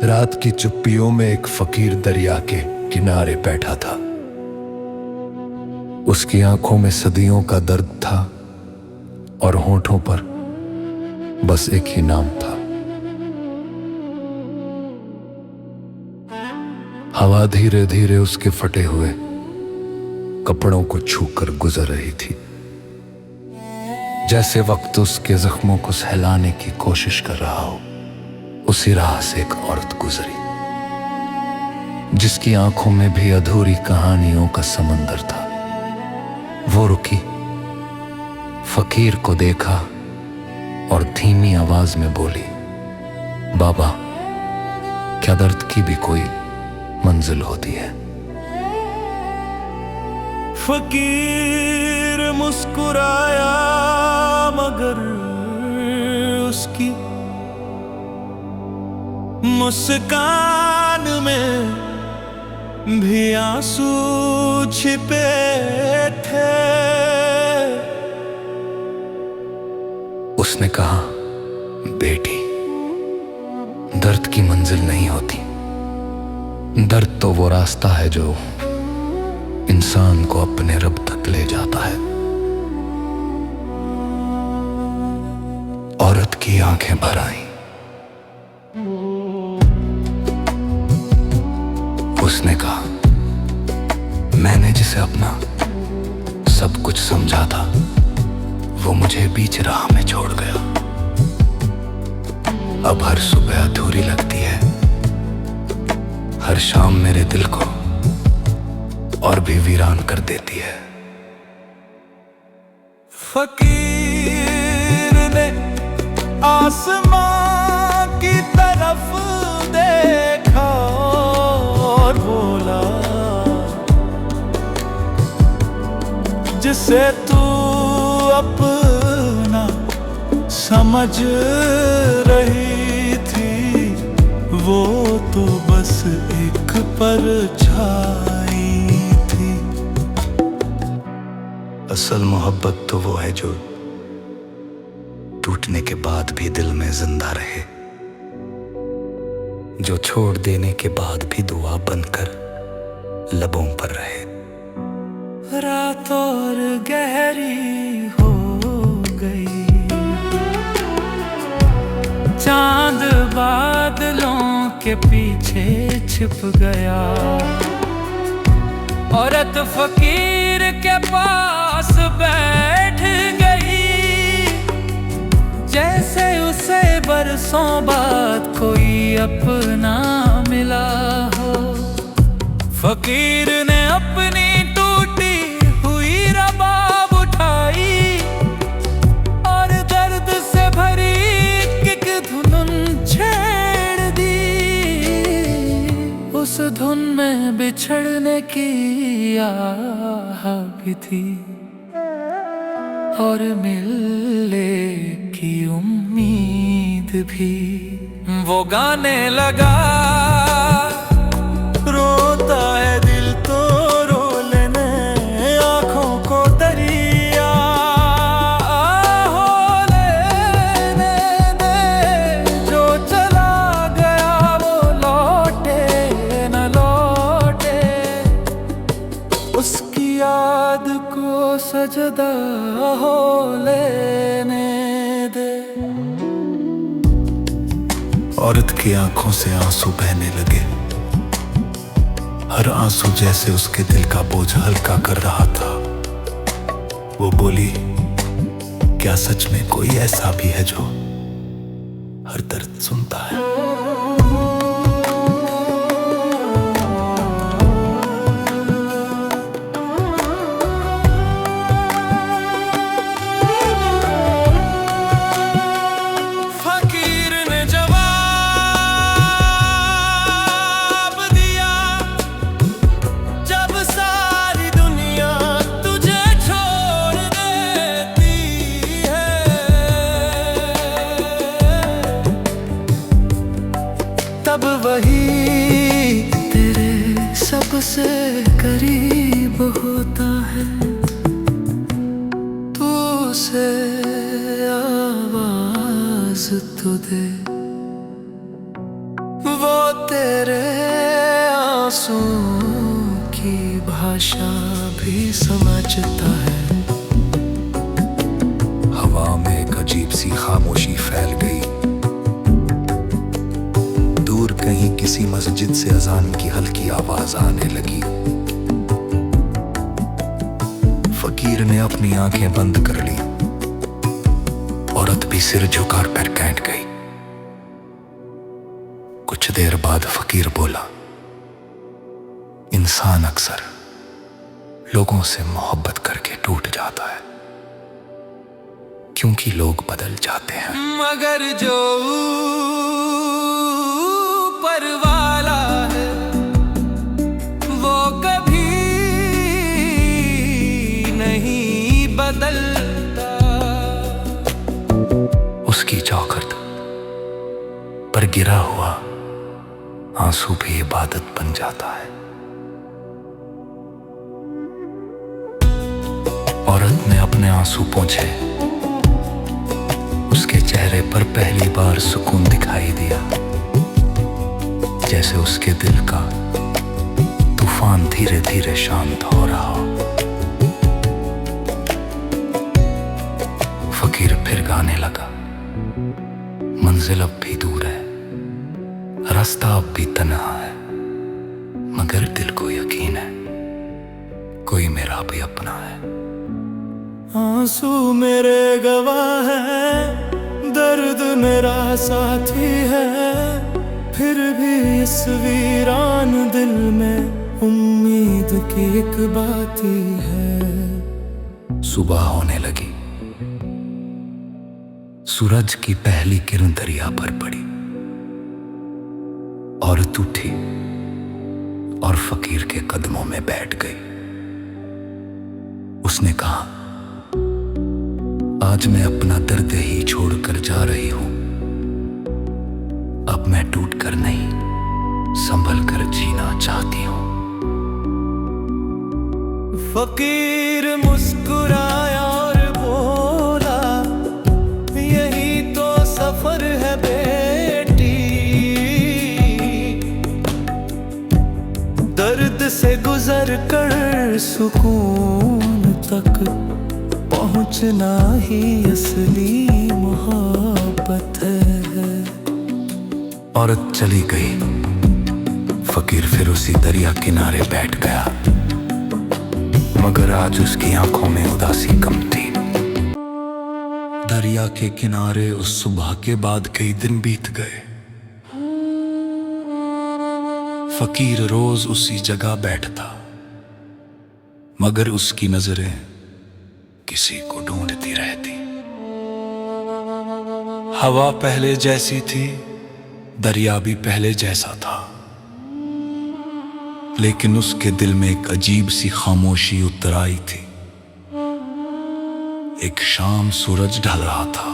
रात की चुप्पियों में एक फकीर दरिया के किनारे बैठा था। उसकी आंखों में सदियों का दर्द था और होठों पर बस एक ही नाम था। हवा धीरे धीरे उसके फटे हुए कपड़ों को छूकर गुजर रही थी, जैसे वक्त उसके जख्मों को सहलाने की कोशिश कर रहा हो। उसी राह से एक औरत गुजरी, जिसकी आंखों में भी अधूरी कहानियों का समंदर था। वो रुकी, फकीर को देखा और धीमी आवाज में बोली, बाबा, क्या दर्द की भी कोई मंजिल होती है? फकीर मुस्कुराया, मगर उसकी मुस्कान में भी आंसू छिपे थे। उसने कहा, बेटी, दर्द की मंजिल नहीं होती। दर्द तो वो रास्ता है जो इंसान को अपने रब तक ले जाता है। औरत की आंखें भर आईं। उसने कहा, मैंने जिसे अपना सब कुछ समझा था, वो मुझे बीच राह में छोड़ गया। अब हर सुबह अधूरी लगती है, हर शाम मेरे दिल को और भी वीरान कर देती है। फकीर ने आसमां की तरफ देखा और बोला, जिसे तू अपना समझ रही थी, वो तो बस एक परछाई थी। असल मोहब्बत तो वो है जो टूटने के बाद भी दिल में जिंदा रहे, जो छोड़ देने के बाद भी दुआ बनकर लबों पर रहे। रात और गहरी हो गई, चांद बादलों के पीछे छिप गया। औरत फकीर के पास बैठ गई, जैसे उसे बरसों बाद कोई अपना मिला हो। फकीर ने अपनी टूटी हुई रबाब उठाई और दर्द से भरी एक धुन छेड़ दी। उस धुन में बिछड़ने की आह भी थी और मिलने की उम्मीद भी। वो गाने लगा, रोता है दिल तो रो लेने, आंखों को दरिया हो लेने दे। जो चला गया वो लौटे न लौटे, उसकी याद को सजदा हो लेने दे। औरत की आंखों से आंसू बहने लगे, हर आंसू जैसे उसके दिल का बोझ हल्का कर रहा था। वो बोली, क्या सच में कोई ऐसा भी है जो हर दर्द सुनता है? तब वही तेरे सबसे करीब होता है, तू उसे आवाज तो दे। वो आंसुओं की भाषा भी समझता है। हवा में एक अजीब सी खामोशी फैल गई। दूर कहीं किसी मस्जिद से अजान की हल्की आवाज आने लगी। फकीर ने अपनी आंखें बंद कर ली। औरत भी सिर झुकार कर बैठ गई। कुछ देर बाद फकीर बोला, इंसान अक्सर लोगों से मोहब्बत करके टूट जाता है, क्योंकि लोग बदल जाते हैं। मगर जो ऊपर वाला है वो कभी नहीं बदलता। उसकी चौखट पर गिरा हुआ आंसू भी इबादत बन जाता है। औरत ने अपने आंसू पोंछे। उसके चेहरे पर पहली बार सुकून दिखाई दिया, जैसे उसके दिल का तूफान धीरे धीरे शांत हो रहा हो। फकीर फिर गाने लगा, मंजिल अब भी दूर है, रास्ता अब भी तन्हा है, मगर दिल को यकीन है कोई मेरा भी अपना है। आंसू मेरे गवाह है, दर्द मेरा साथी है, फिर भी इस वीरान दिल में उम्मीद की एक बाती है। सुबह होने लगी। सूरज की पहली किरण दरिया पर पड़ी। औरत उठी और फकीर के कदमों में बैठ गई। उसने कहा, आज मैं अपना दर्द ही छोड़कर जा रही हूं। अब मैं टूट कर नहीं, संभल कर जीना चाहती हूं। फकीर मुस्कुराया और बोला, यही तो सफर है बेटी, दर्द से गुजर कर सुकून तक पहुंचना ही असली मोहब्बत है। औरत चली गई। फकीर फिर उसी दरिया किनारे बैठ गया, मगर आज उसकी आंखों में उदासी कम थी। दरिया के किनारे उस सुबह के बाद कई दिन बीत गए। फकीर रोज उसी जगह बैठता, मगर उसकी नजरें किसी को ढूंढती रहती। हवा पहले जैसी थी, दरिया भी पहले जैसा था, लेकिन उसके दिल में एक अजीब सी खामोशी उतर आई थी। एक शाम सूरज ढल रहा था।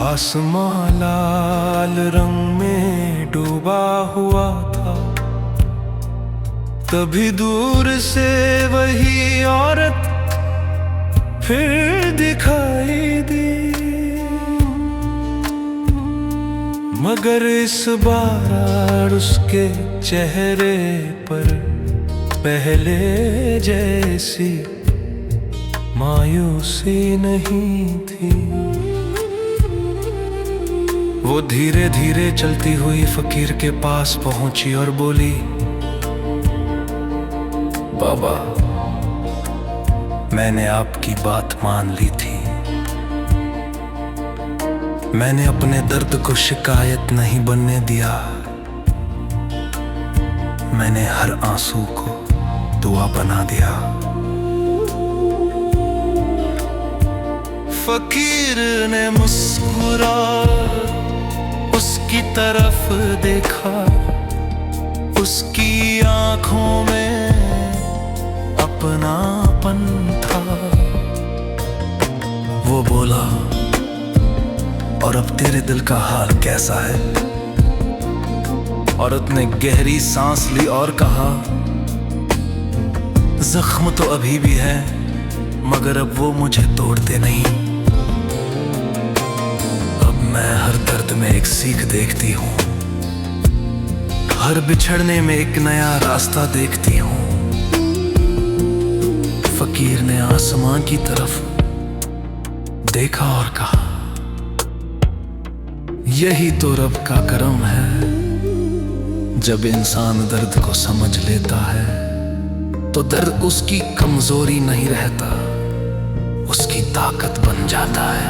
आसमां लाल रंग में डूबा हुआ था, तभी दूर से वही औरत फिर दिखाई दी। मगर इस बार उसके चेहरे पर पहले जैसी मायूसी नहीं थी। वो धीरे धीरे चलती हुई फकीर के पास पहुंची और बोली, बाबा, मैंने आपकी बात मान ली थी। मैंने अपने दर्द को शिकायत नहीं बनने दिया, मैंने हर आंसू को दुआ बना दिया। फकीर ने मुस्कुरा, उसकी तरफ देखा, उसकी आंखों में अपनापन था। वो बोला, और अब तेरे दिल का हाल कैसा है? औरत ने गहरी सांस ली और कहा, जख्म तो अभी भी है, मगर अब वो मुझे तोड़ते नहीं। अब मैं हर दर्द में एक सीख देखती हूँ, हर बिछड़ने में एक नया रास्ता देखती हूँ। फकीर ने आसमां की तरफ देखा और कहा, यही तो रब का करम है, जब इंसान दर्द को समझ लेता है तो दर्द उसकी कमजोरी नहीं रहता, उसकी ताकत बन जाता है।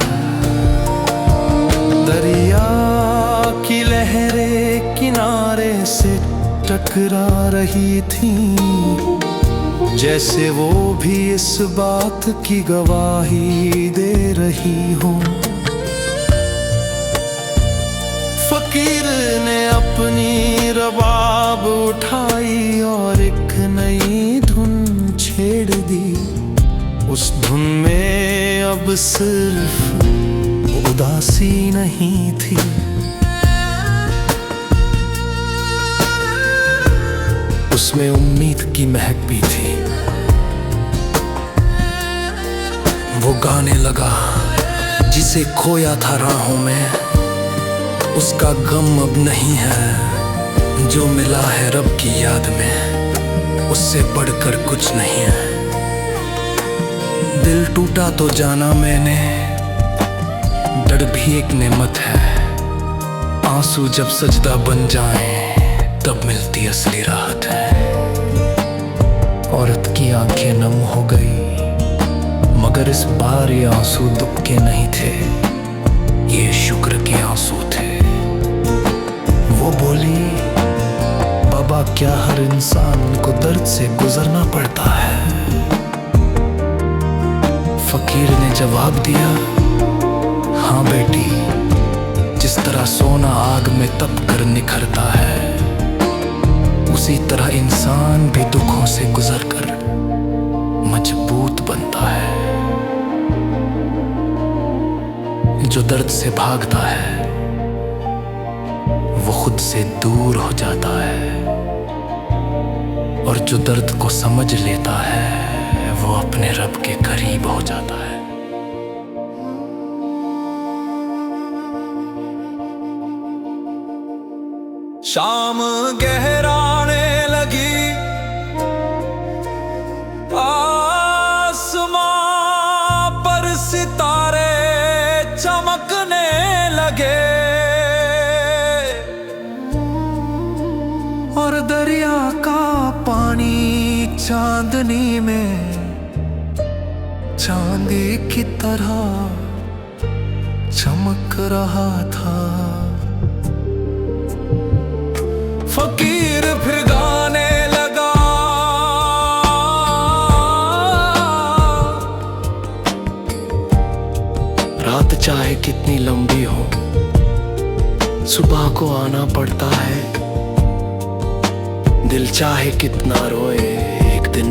दरिया की लहरें किनारे से टकरा रही थीं, जैसे वो भी इस बात की गवाही दे रही हूँ। फकीर ने अपनी रबाब उठाई और एक नई धुन छेड़ दी। उस धुन में अब सिर्फ उदासी नहीं थी, उसमें उम्मीद की महक भी थी। वो गाने लगा, जिसे खोया था राहों में, उसका गम अब नहीं है, जो मिला है रब की याद में, उससे बढ़कर कुछ नहीं है। दिल टूटा तो जाना मैंने, डर भी एक नेमत है। आंसू जब सजदा बन जाएं, तब मिलती असली राहत है। औरत की आंखें नम हो गई, मगर इस बार ये आंसू दुख के नहीं थे, ये शुक्र के आंसू थे। वो बोली, बाबा क्या हर इंसान को दर्द से गुजरना पड़ता है? फकीर ने जवाब दिया, हाँ बेटी, जिस तरह सोना आग में तप कर निखरता है, उसी तरह इंसान भी दुखों से गुजरकर मजबूत बनता है। जो दर्द से भागता है, वो खुद से दूर हो जाता है, और जो दर्द को समझ लेता है, वो अपने रब के करीब हो जाता है। शाम गहराने लगी, आसमां पर सितारे चमकने लगे, और दरिया का पानी चांदनी में चांदी की तरह चमक रहा था। फकीर फिर गाने लगा, रात चाहे कितनी लंबी हो, सुबह को आना पड़ता है। दिल चाहे कितना रोए, एक दिन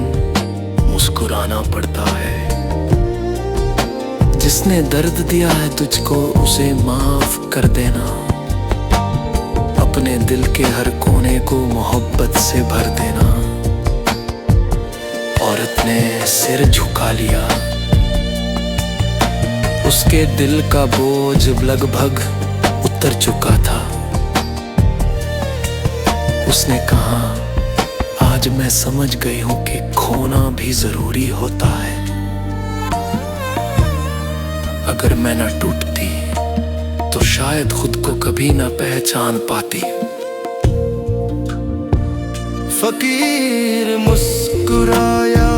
मुस्कुराना पड़ता है। जिसने दर्द दिया है तुझको, उसे माफ कर देना, अपने दिल के हर कोने को मोहब्बत से भर देना। औरत ने सिर झुका लिया, उसके दिल का बोझ लगभग उतर चुका था। उसने कहा, आज मैं समझ गई हूं कि खोना भी जरूरी होता है। अगर मैं न टूटती तो शायद खुद को कभी न पहचान पाती। फकीर मुस्कुराया